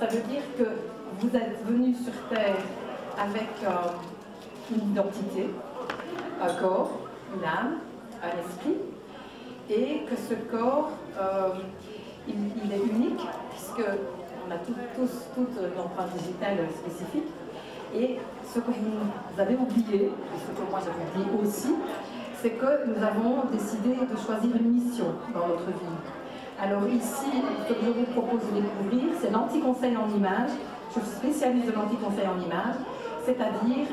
Ça veut dire que vous êtes venu sur Terre avec une identité, un corps, une âme, un esprit, et que ce corps, il est unique, puisqu'on a tous toute une empreinte digitale spécifique, et ce que vous avez oublié, et ce que moi j'avais oublié aussi, c'est que nous avons décidé de choisir une mission dans notre vie. Alors ici, ce que je vous propose de découvrir, c'est l'anti-conseil en images. Je suis spécialiste de l'anti-conseil en images, c'est-à-dire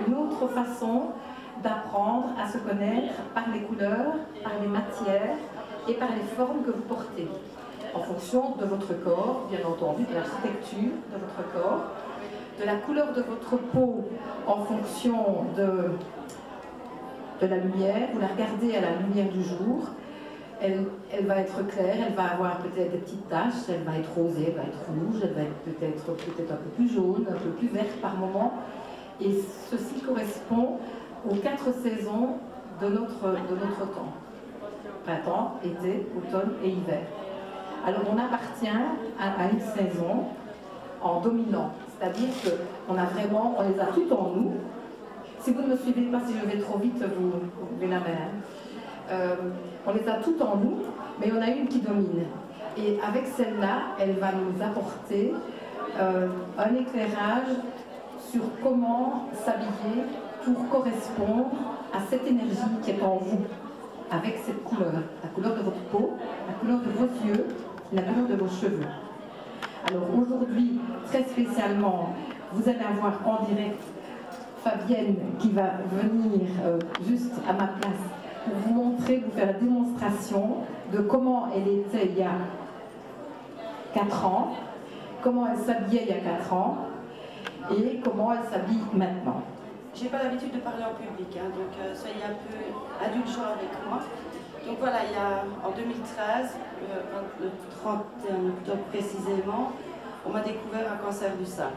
une autre façon d'apprendre à se connaître par les couleurs, par les matières et par les formes que vous portez, en fonction de votre corps, bien entendu, de l'architecture de votre corps, de la couleur de votre peau en fonction de la lumière. Vous la regardez à la lumière du jour, elle va être claire, elle va avoir peut-être des petites taches, elle va être rosée, elle va être rouge, elle va être peut-être un peu plus jaune, un peu plus verte par moment. Et ceci correspond aux 4 saisons de notre temps. Printemps, été, automne et hiver. Alors on appartient à une saison en dominant, c'est-à-dire qu'on les a toutes en nous. Si vous ne me suivez pas, si je vais trop vite, vous levez la main. On les a toutes en nous, mais on a une qui domine. Et avec celle-là, elle va nous apporter un éclairage sur comment s'habiller pour correspondre à cette énergie qui est en vous, avec cette couleur, la couleur de votre peau, la couleur de vos yeux, la couleur de vos cheveux. Alors aujourd'hui, très spécialement, vous allez avoir en direct Fabienne qui va venir juste à ma place pour vous montrer, vous faire la démonstration de comment elle était il y a 4 ans, comment elle s'habillait il y a 4 ans et comment elle s'habille maintenant. J'ai pas l'habitude de parler en public, hein, donc soyez un peu indulgents avec moi. Donc voilà, il y a en 2013, le 31 octobre précisément, on m'a découvert un cancer du sein.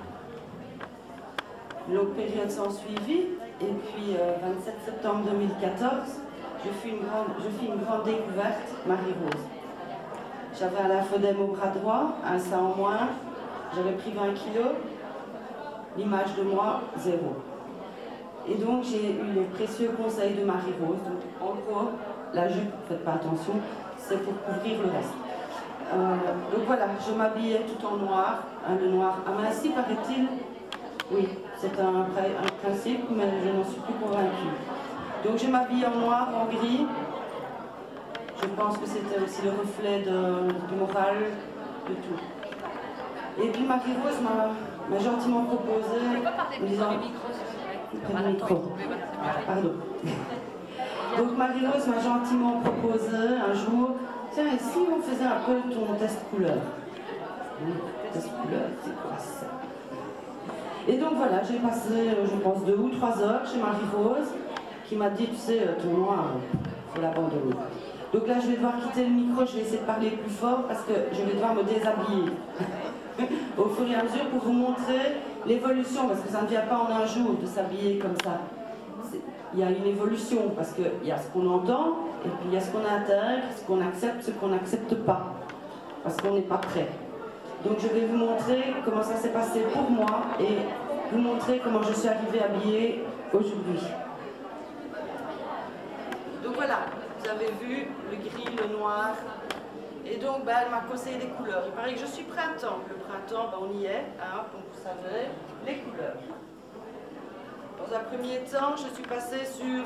Longue période s'en suivit, et puis 27 septembre 2014, je fis une grande découverte, Marie-Rose. J'avais un lymphodème au bras droit, un sein en moins, j'avais pris 20 kilos, l'image de moi, 0. Et donc j'ai eu les précieux conseils de Marie-Rose. Donc en gros, la jupe, faites pas attention, c'est pour couvrir le reste. Donc voilà, je m'habillais tout en noir, le noir aminci paraît-il. Oui, c'est un principe, mais je n'en suis plus convaincue. Donc je m'habille en noir, en gris. Je pense que c'était aussi le reflet du moral, de tout. Et puis Marie-Rose m'a gentiment proposé, en disant... Pardon. Donc Marie-Rose m'a gentiment proposé un jour, tiens, et si on faisait un peu ton test couleur? Test couleur, c'est quoi ça? Et donc voilà, j'ai passé, je pense, 2 ou 3 heures chez Marie-Rose, qui m'a dit, tu sais, ton noir, il faut l'abandonner. Donc là, je vais devoir quitter le micro, je vais essayer de parler plus fort, parce que je vais devoir me déshabiller. Au fur et à mesure, pour vous montrer l'évolution, parce que ça ne vient pas en un jour de s'habiller comme ça. Il y a une évolution, parce qu'il y a ce qu'on entend, et puis il y a ce qu'on intègre, ce qu'on n'accepte pas, parce qu'on n'est pas prêt. Donc je vais vous montrer comment ça s'est passé pour moi, et vous montrer comment je suis arrivée habillée aujourd'hui. Donc voilà, vous avez vu le gris, le noir, et donc elle m'a conseillé des couleurs. Il paraît que je suis printemps. Le printemps, on y est, hein, comme vous savez, les couleurs. Dans un premier temps, je suis passée sur,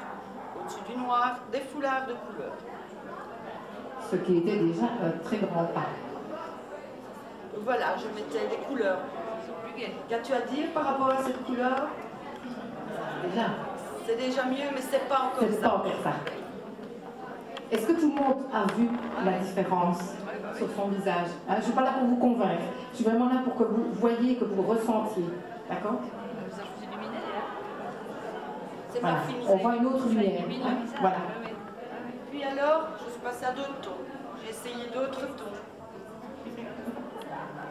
au-dessus du noir, des foulards de couleur. Ce qui était déjà un très grand pas. Donc voilà, je mettais des couleurs. Qu'as-tu à dire par rapport à cette couleur? Déjà. C'est déjà mieux, mais c'est pas encore ça. C'est pas encore ça. Est-ce que tout le monde a vu la différence sur son visage? Je ne suis pas là pour vous convaincre. Je suis vraiment là pour que vous voyiez, que vous ressentiez. D'accord? Voilà. On voit une autre lumière. Hein? Voilà. Puis alors, je suis passée à d'autres tons. J'ai essayé d'autres tons.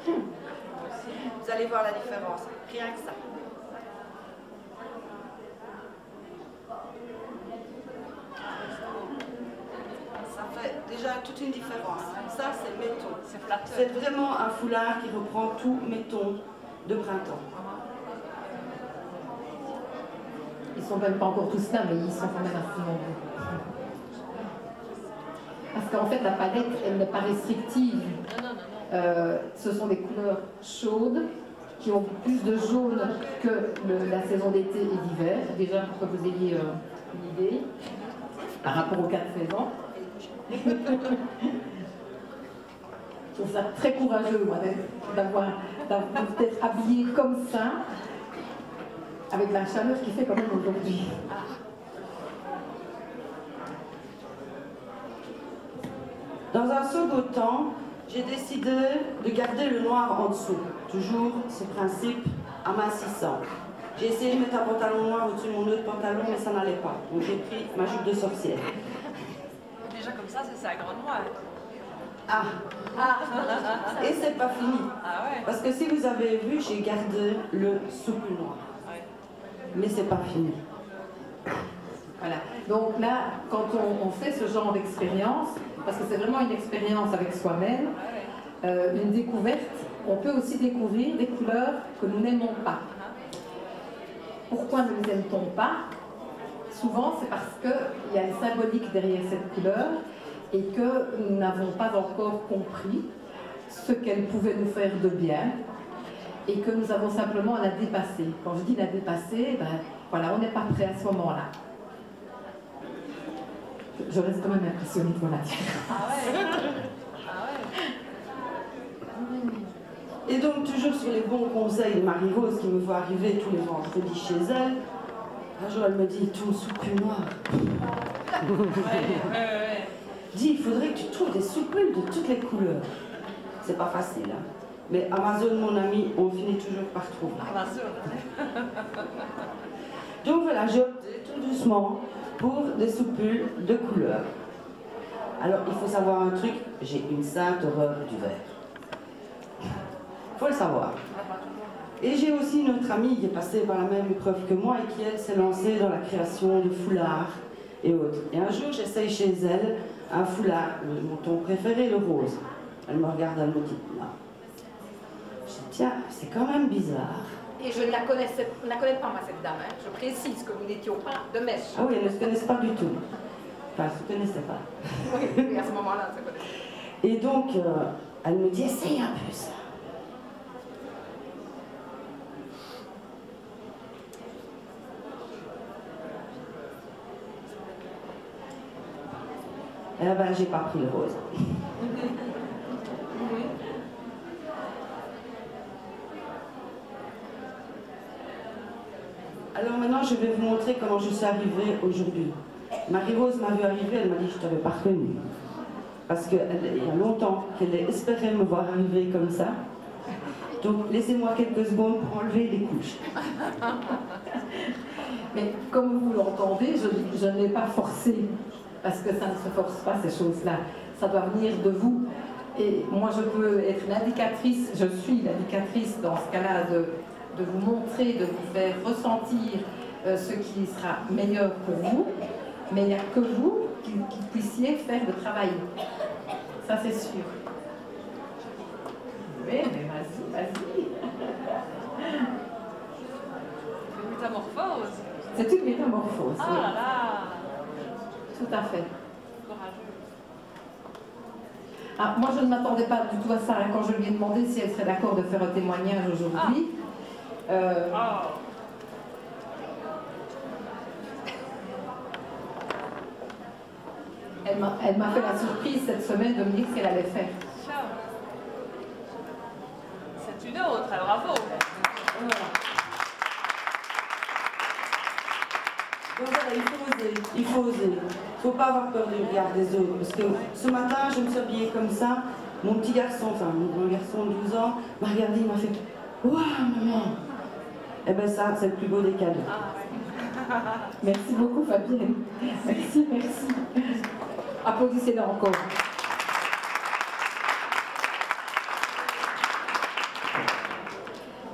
Vous allez voir la différence. Rien que ça. Ça fait déjà toute une différence. Ça, c'est mes tons. C'est flatteur. C'est vraiment un foulard qui reprend tous mes tons de printemps. Ils sont même pas encore tous là, mais ils sont quand même assez nombreux. Parce qu'en fait, la palette, elle n'est pas restrictive. Ce sont des couleurs chaudes qui ont plus de jaune que la saison d'été et d'hiver. Déjà, pour que vous ayez une idée par rapport aux 4 saisons. Je trouve ça très courageux, moi, d'être habillée comme ça, avec la chaleur qu'il fait quand même aujourd'hui. Dans un second temps, j'ai décidé de garder le noir en dessous. Toujours ce principe amincissant. J'ai essayé de mettre un pantalon noir au-dessus de mon autre pantalon, mais ça n'allait pas. Donc j'ai pris ma jupe de sorcière. Déjà comme ça, c'est un grand noir. Et c'est pas fini. Ah ouais. Parce que si vous avez vu, j'ai gardé le souple noir. Ouais. Mais c'est pas fini. Voilà. Donc là, quand on fait ce genre d'expérience, parce que c'est vraiment une expérience avec soi-même, une découverte, on peut aussi découvrir des couleurs que nous n'aimons pas. Pourquoi ne les aime-t-on pas? Souvent, c'est parce qu'il y a une symbolique derrière cette couleur et que nous n'avons pas encore compris ce qu'elle pouvait nous faire de bien et que nous avons simplement à la dépasser. Quand je dis la dépasser, ben, voilà, on n'est pas prêt à ce moment-là. Je reste quand même impressionnée de mon attitude. Et donc, toujours sur les bons conseils de Marie-Rose qui me voit arriver tous les vendredis chez elle, un jour elle me dit, ton soupules noir. Dis, il faudrait que tu trouves des soupules de toutes les couleurs. C'est pas facile, hein. Mais Amazon, mon ami, on finit toujours par trouver. Donc voilà, j'ai opté tout doucement pour des soupules de couleurs. Alors, il faut savoir un truc, j'ai une sainte horreur du vert. Faut le savoir. Et j'ai aussi une autre amie qui est passée par la même épreuve que moi et qui, elle, s'est lancée dans la création de foulards et autres. Et un jour, j'essaye chez elle un foulard, mon ton préféré, le rose. Elle me regarde, elle me dit, non. Je dis, tiens, c'est quand même bizarre. Et je ne la connais pas, moi, cette dame. Hein. Je précise que nous n'étions pas de mèche. Ah oui, elles ne se connaissent pas du tout. Enfin, elles ne se connaissaient pas. Oui, à ce moment-là, elles se connaissaient. Et donc, elle me dit, essaye un peu ça. Eh ben, j'ai pas pris le rose. Alors maintenant, je vais vous montrer comment je suis arrivée aujourd'hui. Marie-Rose m'a vu arriver, elle m'a dit, je t'avais pas reconnue. Parce qu'il y a longtemps qu'elle espérait me voir arriver comme ça. Donc, laissez-moi quelques secondes pour enlever les couches. Mais comme vous l'entendez, je ne l'ai pas forcé. Parce que ça ne se force pas, ces choses-là. Ça doit venir de vous. Et moi, je peux être l'indicatrice, je suis l'indicatrice dans ce cas-là de vous montrer, de vous faire ressentir ce qui sera meilleur pour vous. Mais il n'y a que vous qui puissiez faire le travail. Ça, c'est sûr. Oui, mais vas-y, vas-y. C'est une métamorphose. C'est une métamorphose. Ah oui. là là. Tout à fait. Courageux. Ah, moi, je ne m'attendais pas du tout à ça. Hein, quand je lui ai demandé si elle serait d'accord de faire un témoignage aujourd'hui. Elle m'a fait la surprise cette semaine de me dire ce qu'elle allait faire. C'est une autre, bravo. Voilà. Donc voilà, il faut oser, il faut oser. Il ne faut pas avoir peur du regard des autres. Parce que ce matin, je me suis habillée comme ça. Mon petit garçon, enfin mon grand garçon de 12 ans, m'a regardé, il m'a fait « Waouh, maman !» Eh bien ça, c'est le plus beau des cadeaux. Merci beaucoup, Fabienne. Merci, merci. Applaudissez-la encore.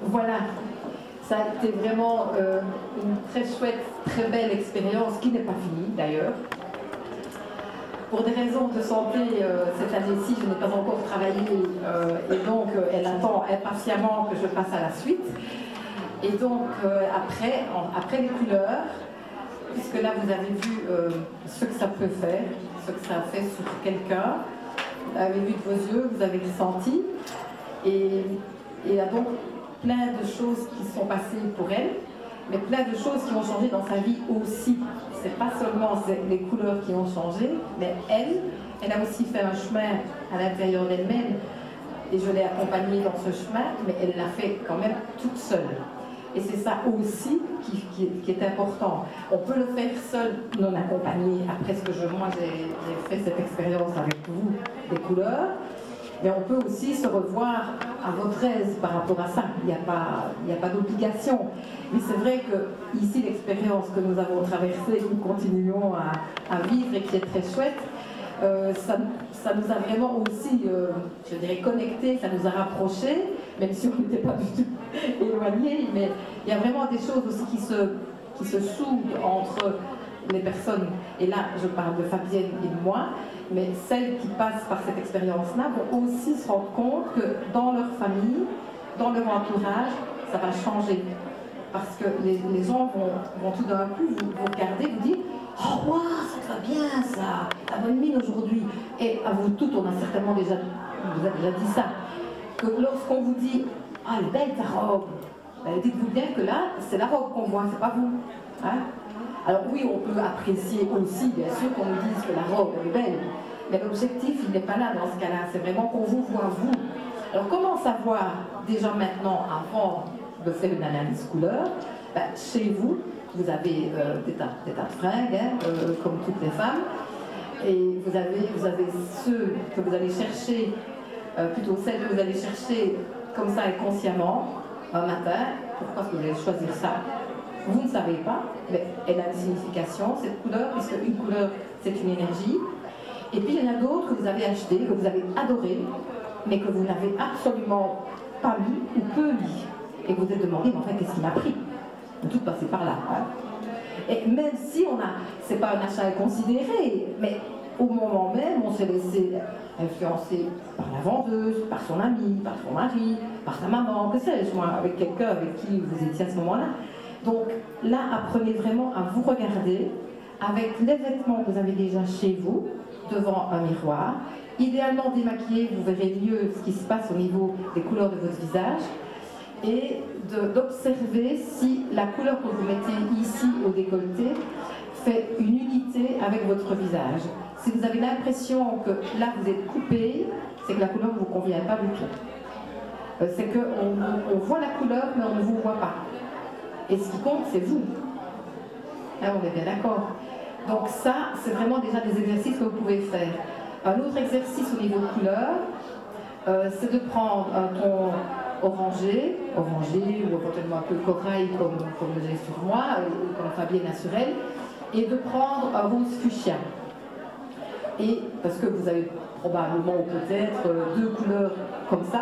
Voilà. Ça a été vraiment une très chouette, très belle expérience qui n'est pas finie d'ailleurs. pour des raisons de santé, cette année-ci, je n'ai pas encore travaillé et donc elle attend impatiemment que je passe à la suite. Et donc après les couleurs, puisque là vous avez vu ce que ça peut faire, ce que ça fait sur quelqu'un, vous avez vu de vos yeux, vous avez ressenti, et il y a donc plein de choses qui sont passées pour elle, mais plein de choses qui ont changé dans sa vie aussi. C'est pas seulement les couleurs qui ont changé, mais elle a aussi fait un chemin à l'intérieur d'elle-même, et je l'ai accompagnée dans ce chemin, mais elle l'a fait quand même toute seule. Et c'est ça aussi qui est important. On peut le faire seul, non accompagné. Après ce que moi j'ai fait cette expérience avec vous, des couleurs, mais on peut aussi se revoir à votre aise par rapport à ça. Il n'y a pas d'obligation. Mais c'est vrai que ici, l'expérience que nous avons traversée, que nous continuons à vivre et qui est très chouette, ça nous a vraiment aussi, je dirais, connectés, ça nous a rapprochés, même si on n'était pas du tout éloignés, mais il y a vraiment des choses aussi qui se soudent entre les personnes. Et là, je parle de Fabienne et de moi, mais celles qui passent par cette expérience-là vont aussi se rendre compte que dans leur famille, dans leur entourage, ça va changer. Parce que les gens vont tout d'un coup vous regarder, vous dire « Oh, wow, ça te va bien, ça, ta bonne mine aujourd'hui ». Et à vous toutes, on a certainement déjà dit ça. Que lorsqu'on vous dit « Ah, elle est belle ta robe », dites-vous bien que là, c'est la robe qu'on voit, c'est pas vous. Hein? Alors oui, on peut apprécier aussi, bien sûr, qu'on nous dise que la robe est belle, mais l'objectif, il n'est pas là dans ce cas-là, c'est vraiment qu'on vous voit vous. Alors comment savoir, déjà maintenant, avant de faire une analyse couleur, chez vous, vous avez des tas de fringues, hein, comme toutes les femmes, et vous avez ceux que vous allez chercher, plutôt celles que vous allez chercher comme ça inconsciemment, un matin. Pourquoi est-ce que vous allez choisir ça? Vous ne savez pas, mais elle a une signification, cette couleur, puisque une couleur, c'est une énergie. Et puis il y en a d'autres que vous avez achetées, que vous avez adorées, mais que vous n'avez absolument pas mis ou peu mis. Et vous vous êtes demandé, mais en fait, qu'est-ce qui m'a pris? Tout passé par là. Hein. Et même si c'est pas un achat inconsidéré, mais au moment même, on s'est laissé influencer par la vendeuse, par son ami, par son mari, par sa maman, que sais-je, moi, avec quelqu'un avec qui vous étiez à ce moment-là. Donc là, apprenez vraiment à vous regarder avec les vêtements que vous avez déjà chez vous, devant un miroir. Idéalement démaquillé, vous verrez mieux ce qui se passe au niveau des couleurs de votre visage. Et d'observer si la couleur que vous mettez ici au décolleté fait une unité avec votre visage. Si vous avez l'impression que là vous êtes coupé, c'est que la couleur ne vous convient pas du tout. C'est qu'on voit la couleur mais on ne vous voit pas. Et ce qui compte, c'est vous. Là, on est bien d'accord. Donc ça, c'est vraiment déjà des exercices que vous pouvez faire. Un autre exercice au niveau de couleur, c'est de prendre un ton orangé ou éventuellement un peu corail comme j'ai sur moi, ou comme Fabienne naturel, et de prendre un rose fuchsia. Et parce que vous avez probablement ou peut-être deux couleurs comme ça,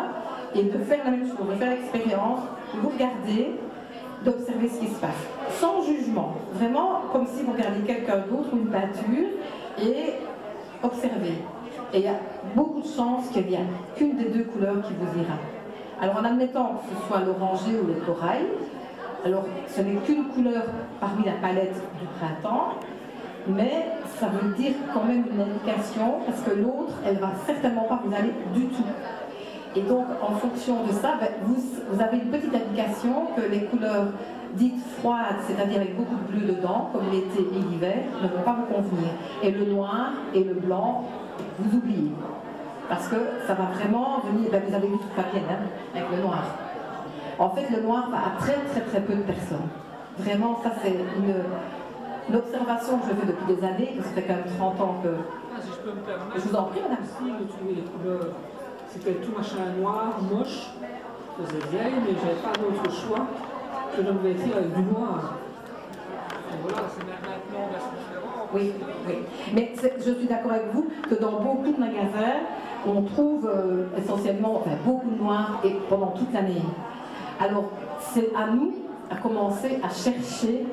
et de faire la même chose, de faire l'expérience, de vous regarder, d'observer ce qui se passe, sans jugement, vraiment comme si vous regardiez quelqu'un d'autre ou une peinture, et observez. Et il y a beaucoup de chances qu'il n'y a qu'une des deux couleurs qui vous ira. Alors en admettant que ce soit l'orangé ou le corail, alors ce n'est qu'une couleur parmi la palette du printemps, mais ça veut dire quand même une indication, parce que l'autre, elle va certainement pas vous aller du tout. Et donc en fonction de ça, vous avez une petite indication que les couleurs dites froides, c'est-à-dire avec beaucoup de bleu dedans, comme l'été et l'hiver, ne vont pas vous convenir. Et le noir et le blanc, vous oubliez. Parce que ça va vraiment venir, vous avez vu toute Fabienne, hein, avec le noir. En fait, le noir va à très peu de personnes. Vraiment, ça c'est une observation que je fais depuis des années, que ça fait quand même 30 ans que... Ah, si je peux me permettre. Je vous en prie, madame. Si je trouvais les couleurs, c'était tout machin noir, moche, je faisais vieille, mais j'avais pas d'autre choix que de me vêtir avec du noir. Et voilà, c'est même maintenant différent. Oui, oui. Mais je suis d'accord avec vous que dans beaucoup de magasins, on trouve essentiellement beaucoup de noir et pendant toute l'année. Alors, c'est à nous à commencer à chercher,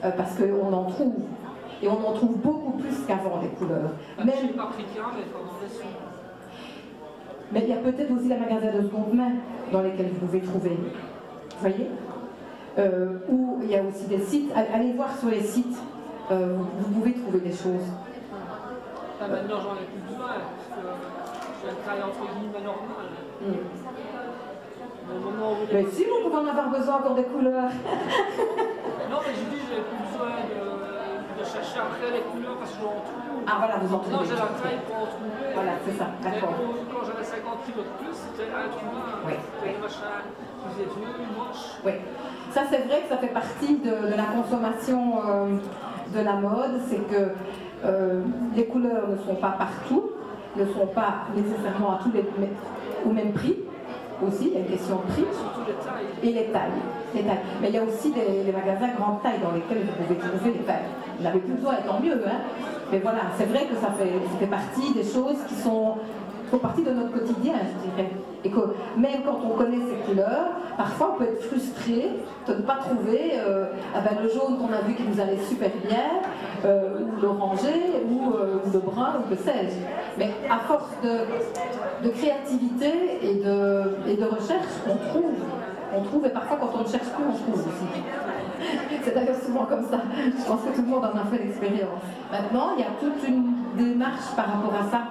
parce qu'on en trouve. Et on en trouve beaucoup plus qu'avant, des couleurs. Même chez Paprika, mais pas dans les sons. Mais il y a peut-être aussi les magasins de seconde main dans lesquels vous pouvez trouver. Vous voyez, où il y a aussi des sites. Allez voir sur les sites, vous pouvez trouver des choses. Maintenant, j'en ai plus besoin, parce que j'ai une taille entre guillemets normale. Mais si vous pouvez en avoir besoin encore des couleurs. Non, mais je dis, j'ai plus besoin de chercher après les couleurs parce que je en trouve. Ah voilà, vous en trouvez. Non, j'ai la taille pour en trouver. Voilà, c'est ça, d'accord. Quand j'avais 50 kg de plus, c'était introuvable. Oui. C'était des machins qui faisaient vieux, moches. Oui. Ça, c'est vrai que ça fait partie de la consommation de la mode, c'est que les couleurs ne sont pas partout, ne sont pas nécessairement au même prix. Aussi, il y a une question de prix. Surtout les tailles. Et les tailles. Mais il y a aussi des magasins grande taille dans lesquels vous pouvez trouver les tailles. Vous n'avez plus besoin, et tant mieux. Hein. Mais voilà, c'est vrai que ça fait partie des choses qui font partie de notre quotidien, je dirais. Et que même quand on connaît ces couleurs, parfois on peut être frustré de ne pas trouver le jaune qu'on a vu qui nous allait super bien, ou l'orangé, ou le brun, ou que sais-je. Mais à force de créativité et de recherche, on trouve, et parfois quand on ne cherche plus, on trouve aussi. C'est d'ailleurs souvent comme ça. Je pense que tout le monde en a fait l'expérience. Maintenant, il y a toute une démarche par rapport à ça,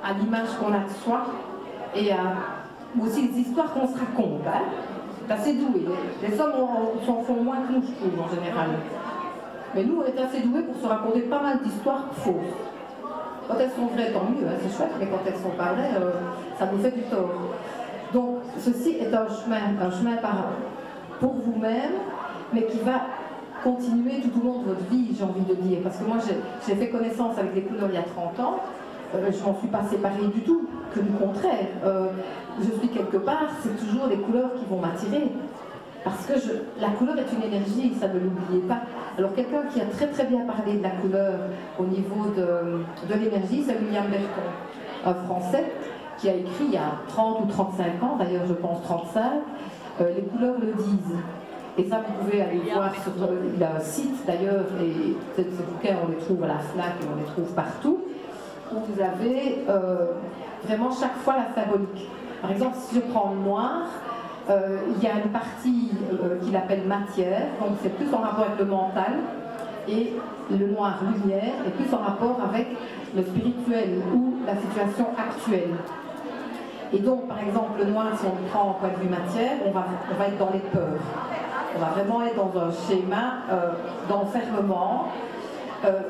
à l'image qu'on a de soi, et aussi les histoires qu'on se raconte. Hein. C'est assez doué. Les hommes s'en font moins que nous, je trouve, en général. Mais nous, on est assez doués pour se raconter pas mal d'histoires fausses. Quand elles sont vraies, tant mieux, hein, c'est chouette, mais quand elles ne sont pas vraies, ça nous fait du tort. Donc, ceci est un chemin pour vous-même, mais qui va continuer tout au long de votre vie, j'ai envie de dire. Parce que moi, j'ai fait connaissance avec les couleurs il y a 30 ans, je m'en suis pas séparée du tout, que du contraire. Je suis quelque part, c'est toujours les couleurs qui vont m'attirer. Parce que la couleur est une énergie, ça ne l'oubliez pas. Alors quelqu'un qui a très très bien parlé de la couleur au niveau de l'énergie, c'est William Berton, un Français qui a écrit il y a 30 ou 35 ans, d'ailleurs je pense 35, les couleurs le disent. Et ça, vous pouvez aller voir sur le site d'ailleurs, et ces bouquins, on les trouve à la FNAC et on les trouve partout, où vous avez vraiment chaque fois la symbolique. Par exemple, si je prends le noir, il y a une partie qu'il appelle matière, donc c'est plus en rapport avec le mental, et le noir lumière est plus en rapport avec le spirituel ou la situation actuelle. Et donc, par exemple, le noir, si on le prend en point de vue matière, on va être dans les peurs. On va vraiment être dans un schéma d'enfermement,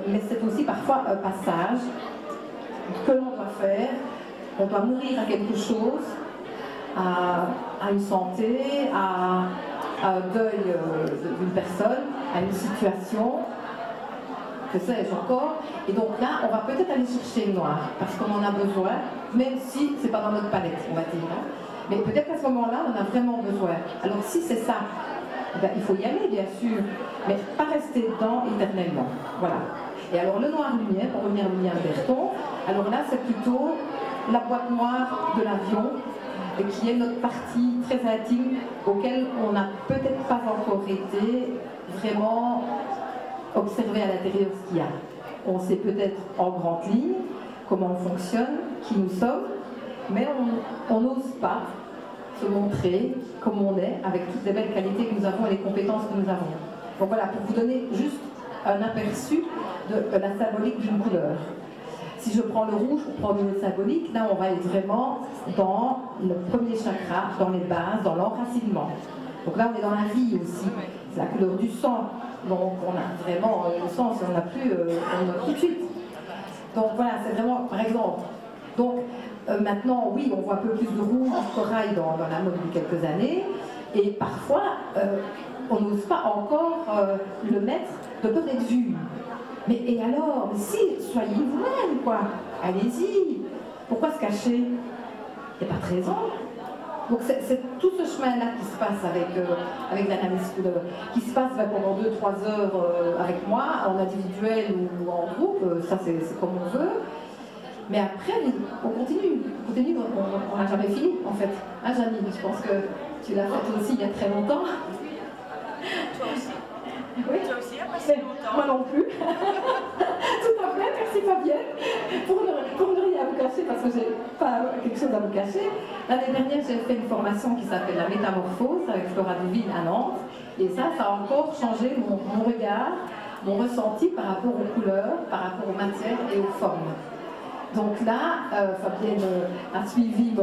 mais c'est aussi parfois un passage que l'on doit faire. On doit mourir à quelque chose, à une santé, à un deuil d'une personne, à une situation, que sais-je encore. Et donc là, on va peut-être aller chercher le noir, parce qu'on en a besoin, même si c'est pas dans notre palette, on va dire. Hein. Mais peut-être qu'à ce moment-là, on en a vraiment besoin. Alors si c'est ça, ben, il faut y aller, bien sûr, mais pas rester dedans éternellement. Voilà. Et alors le noir lumière, pour revenir à William Berton, alors là, c'est plutôt la boîte noire de l'avion, qui est notre partie très intime, auquel on n'a peut-être pas encore été vraiment observé à l'intérieur ce qu'il y a. On sait peut-être en grande ligne comment on fonctionne, qui nous sommes, mais on n'ose pas se montrer comme on est, avec toutes les belles qualités que nous avons et les compétences que nous avons. Donc voilà, pour vous donner juste un aperçu de la symbolique d'une couleur. Si je prends le rouge, pour prendre une symbolique, là on va être vraiment dans le premier chakra, dans les bases, dans l'enracinement. Donc là on est dans la vie aussi, c'est la couleur du sang, donc on a vraiment le sang, si on n'a plus, on a tout de suite. Donc voilà, c'est vraiment, par exemple, donc maintenant oui, on voit un peu plus de rouge, du corail dans la mode depuis quelques années, et parfois on n'ose pas encore le mettre de peur d'être vu. Mais et alors, mais si, soyez vous-même, quoi. Allez-y. Pourquoi se cacher? Il n'y a pas de raison. Donc c'est tout ce chemin-là qui se passe avec l'analyse couleur, qui se passe pendant 2-3 heures avec moi, en individuel ou en groupe, ça c'est comme on veut. Mais après, on continue, on n'a jamais fini en fait. Hein, Janine, je pense que tu l'as fait aussi il y a très longtemps. Toi aussi. Oui. Toi aussi, il n'y a pas si longtemps. Moi non plus. Tout à fait, merci Fabienne. Pour ne rien vous cacher, parce que j'ai pas quelque chose à vous cacher, l'année dernière j'ai fait une formation qui s'appelle la métamorphose avec Flora Douville à Nantes. Et ça a encore changé mon regard, mon ressenti par rapport aux couleurs, par rapport aux matières et aux formes. Donc là, Fabienne a suivi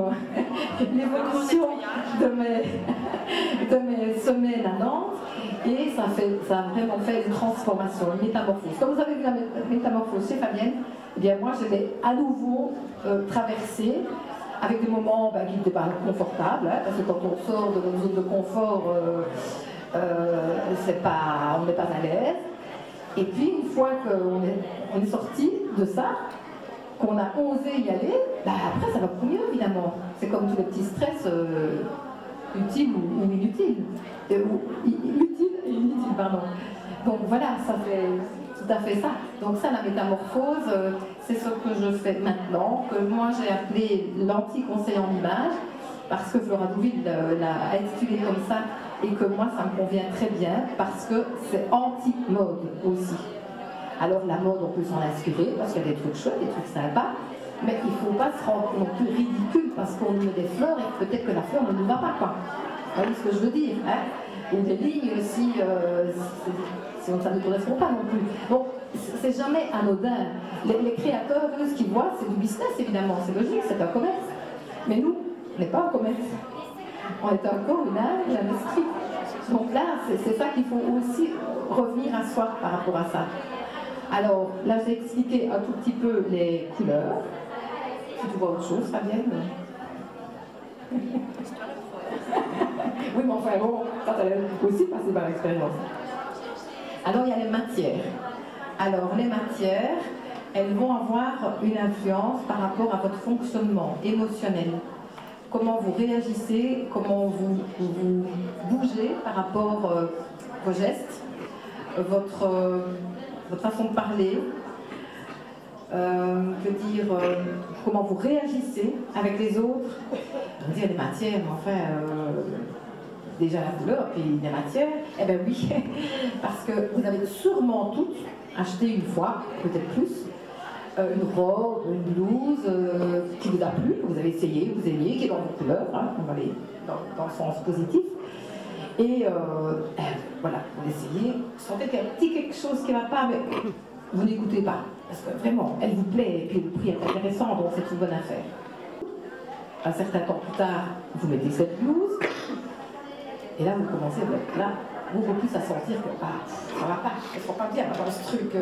l'évolution de mes semaines à Nantes et ça a vraiment fait une transformation, une métamorphose. Comme vous avez vu la métamorphose chez Fabienne, eh bien moi je l'ai à nouveau traversée avec des moments qui n'étaient pas confortables, hein, parce que quand on sort de notre zone de confort, on n'est pas à l'aise. Et puis une fois qu'on est sorti de ça, qu'on a osé y aller, après ça va beaucoup mieux évidemment. C'est comme tous les petits stress utiles ou inutiles. Utiles et inutiles, pardon. Donc voilà, ça fait tout à fait ça. Donc ça, la métamorphose, c'est ce que je fais maintenant, que moi j'ai appelé l'anti-conseil en image, parce que Flora Douville l'a intitulé comme ça, et que moi ça me convient très bien, parce que c'est anti-mode aussi. Alors la mode, on peut s'en inspirer, parce qu'il y a des trucs chouettes, des trucs sympas, mais il ne faut pas se rendre non plus ridicule, parce qu'on met des fleurs, et peut-être que la fleur ne nous va pas, quoi. Vous voyez ce que je veux dire, hein? Ou des lignes, si ça ne correspond pas non plus. Donc, c'est jamais anodin. Les créateurs, eux, ce qu'ils voient, c'est du business, évidemment, c'est logique, c'est un commerce. Mais nous, on n'est pas un commerce. On est encore une âme et un esprit. Donc là, c'est ça qu'il faut aussi revenir à soi par rapport à ça. Alors, là, j'ai expliqué un tout petit peu les couleurs. Si tu vois autre chose, Fabienne. Oui, mais enfin bon, ça t'as aussi passé par l'expérience. Alors, il y a les matières. Alors, les matières, elles vont avoir une influence par rapport à votre fonctionnement émotionnel. Comment vous réagissez, comment vous bougez par rapport à vos gestes, votre façon de parler, comment vous réagissez avec les autres. On dit des matières, mais enfin, déjà la couleur, puis des matières, eh bien oui, parce que vous avez sûrement toutes acheté une fois, peut-être plus, une robe, une blouse qui vous a plu, que vous avez essayé, que vous aimiez, qui est dans vos couleurs, hein, on va aller dans le sens positif. Et voilà, vous essayez, vous sentez qu'il y a un petit quelque chose qui ne va pas, mais vous n'écoutez pas, parce que vraiment, elle vous plaît, et puis le prix est intéressant, donc c'est une bonne affaire. Un certain temps plus tard, vous mettez cette blouse, et là vous commencez, là, beaucoup plus à sentir que ça ne va pas, elles ne sont pas bien dans ce truc.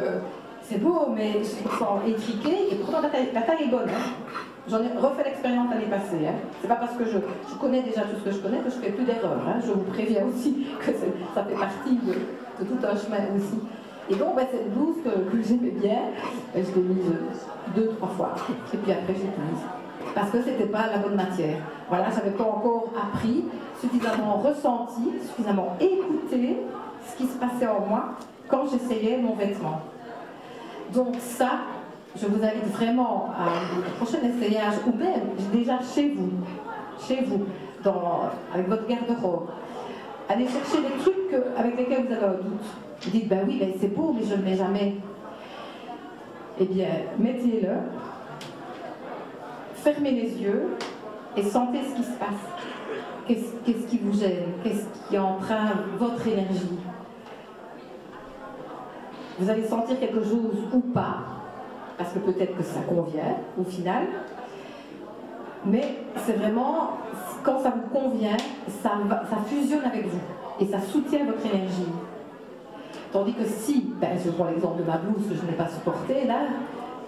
C'est beau, mais je me sens étriquée, et pourtant la taille est bonne. Hein. J'en ai refait l'expérience l'année passée. Hein. C'est pas parce que je connais déjà tout ce que je connais que je fais plus d'erreurs. Hein. Je vous préviens aussi que ça fait partie de tout un chemin aussi. Et donc, cette blouse que j'aimais bien, je l'ai mise 2-3 fois. Et puis après, j'ai tout mise. Parce que c'était pas la bonne matière. Voilà, j'avais pas encore appris, suffisamment ressenti, suffisamment écouté ce qui se passait en moi quand j'essayais mon vêtement. Donc ça, je vous invite vraiment à un prochain essayage, ou même déjà chez vous, avec votre garde-robe, allez chercher des trucs avec lesquels vous avez un doute. Vous dites, ben oui, c'est beau, mais je ne le mets jamais. Eh bien, mettez-le, fermez les yeux et sentez ce qui se passe. Qu'est-ce qui vous gêne? Qu'est-ce qui entrave votre énergie? Vous allez sentir quelque chose ou pas, parce que peut-être que ça convient au final, mais c'est vraiment, quand ça vous convient, ça fusionne avec vous et ça soutient votre énergie. Tandis que si, je prends l'exemple de ma blouse que je n'ai pas supportée, là,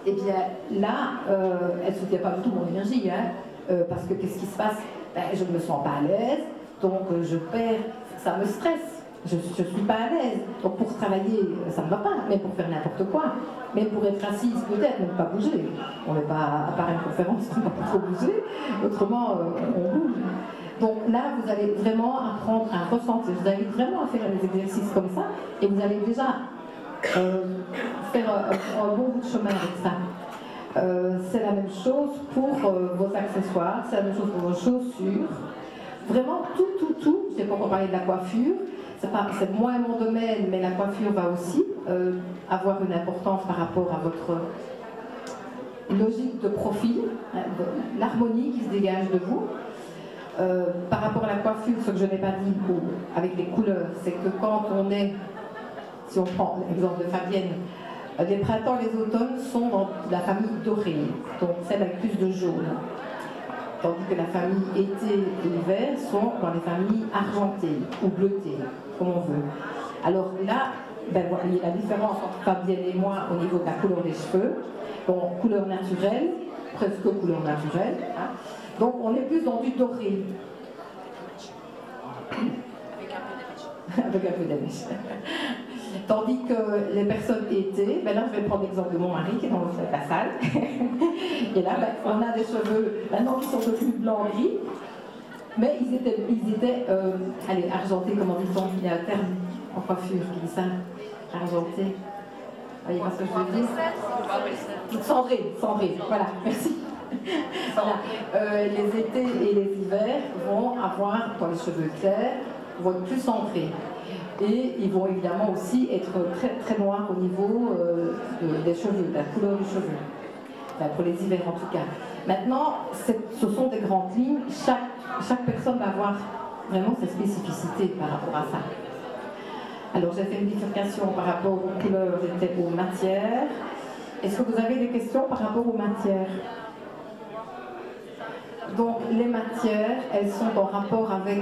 eh bien là, elle ne soutient pas du tout mon énergie, hein, parce que qu'est-ce qui se passe? Je ne me sens pas à l'aise, donc je perds, ça me stresse. Je ne suis pas à l'aise. Donc pour travailler, ça ne va pas, mais pour faire n'importe quoi. Mais pour être assise, peut-être, ne pas bouger. On n'est pas, à part une conférence, on ne va pas trop bouger. Autrement, on bouge. Donc là, vous allez vraiment apprendre à ressentir. Je vous invite vraiment à faire des exercices comme ça. Et vous allez déjà faire un bon bout de chemin avec ça. C'est la même chose pour vos accessoires, c'est la même chose pour vos chaussures. Vraiment tout. Je n'ai pas encore parlé de la coiffure. c'est moins mon domaine, mais la coiffure va aussi avoir une importance par rapport à votre logique de profil, hein, l'harmonie qui se dégage de vous. Par rapport à la coiffure, ce que je n'ai pas dit avec les couleurs, c'est que quand on est, si on prend l'exemple de Fabienne, les printemps et les automnes sont dans la famille dorée, donc celle avec plus de jaune. Tandis que la famille été et hiver sont dans les familles argentées ou bleutées, comme on veut. Alors là, ben, voilà, il y a la différence entre Fabienne et moi au niveau de la couleur des cheveux. Bon, couleur naturelle, presque couleur naturelle. Hein. Donc on est plus dans du doré. Avec un peu d'amèche. Tandis que les personnes été, ben là je vais prendre l'exemple de mon mari qui est dans la salle. Et là, ben, on a des cheveux maintenant qui sont devenus blancs-gris, mais ils étaient allez, argentés, comment dit-on? Il y a un terme en coiffure qui dit ça, argenté. Vous voyez ce que je veux dire? Cendré, voilà, merci. Voilà. Les étés et les hivers vont avoir, dans les cheveux clairs, vont être plus centrés. Et ils vont évidemment aussi être très, très noirs au niveau des cheveux, de la couleur du cheveu. Enfin, pour les hivers en tout cas. Maintenant, ce sont des grandes lignes. Chaque personne va avoir vraiment ses spécificités par rapport à ça. Alors j'ai fait une bifurcation par rapport aux couleurs et aux matières. Est-ce que vous avez des questions par rapport aux matières? Donc les matières, elles sont en rapport avec...